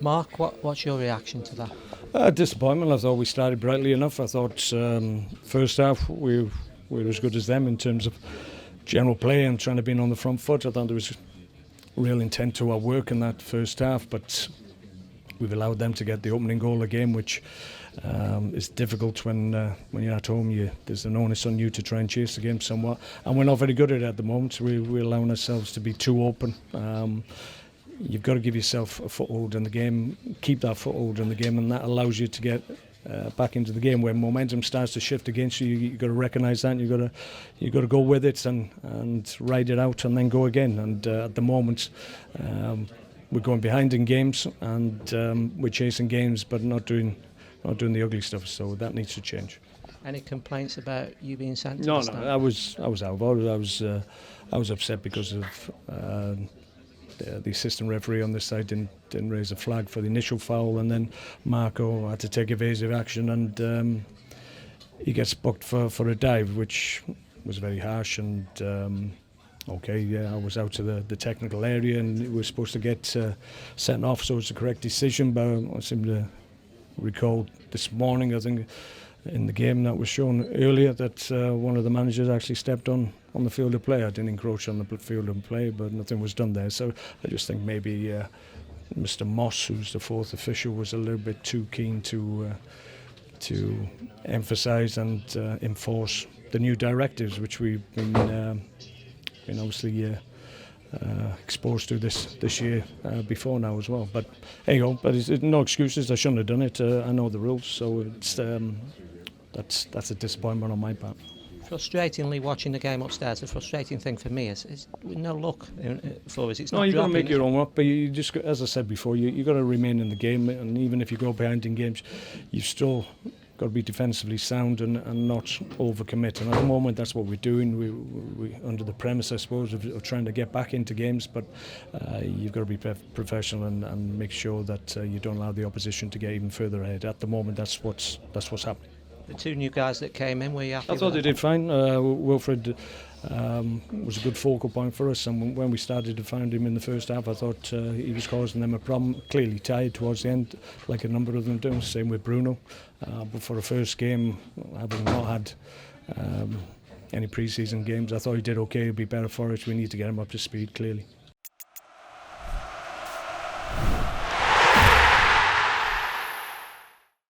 Mark, what's your reaction to that? Disappointment. I thought we started brightly enough. I thought first half we were as good as them in terms of general play and trying to be on the front foot. I thought there was real intent to our work in that first half, but we've allowed them to get the opening goal of the game, which is difficult when you're at home. There's an onus on you to try and chase the game somewhat, and we're not very good at it at the moment. We're allowing ourselves to be too open. You've got to give yourself a foothold in the game, keep that foothold in the game, and that allows you to get back into the game. When momentum starts to shift against you, you've got to recognise that. You've got to go with it and ride it out, and then go again. And at the moment, we're going behind in games, and we're chasing games, but not doing the ugly stuff. So that needs to change. Any complaints about you being sent to No, the stand? I was out of order. I was upset because of the assistant referee on this side didn't raise a flag for the initial foul, and then Marco had to take evasive action, and he gets booked for a dive, which was very harsh. And I was out of the technical area, and we were supposed to get sent off, so it's the correct decision. But I seem to recall this morning, I think, in the game that was shown earlier, that one of the managers actually stepped on the field of play. I didn't encroach on the field of play, but nothing was done there. So I just think maybe Mr. Moss, who's the fourth official, was a little bit too keen to emphasise and enforce the new directives, which we've been obviously exposed to this year before now as well. But there you go. But it's no excuses. I shouldn't have done it. I know the rules, so it's that's a disappointment on my part. Frustratingly, watching the game upstairs, the frustrating thing for me is no luck for us. It's no, not you've got to dropping. make your own luck, but you just, as I said before, you've got to remain in the game, and even if you go behind in games, you've still got to be defensively sound and not overcommit. And at the moment, that's what we're doing. We under the premise, I suppose, of trying to get back into games, but you've got to be professional and make sure that you don't allow the opposition to get even further ahead. At the moment, that's what's happening. The two new guys that came in, were you happy? I thought they did fine. Wilfred was a good focal point for us, and when we started to find him in the first half, I thought he was causing them a problem. Clearly tired towards the end, like a number of them do. Same with Bruno. But for a first game, having not had any pre-season games, I thought he did okay. He'd be better for us. We need to get him up to speed, clearly.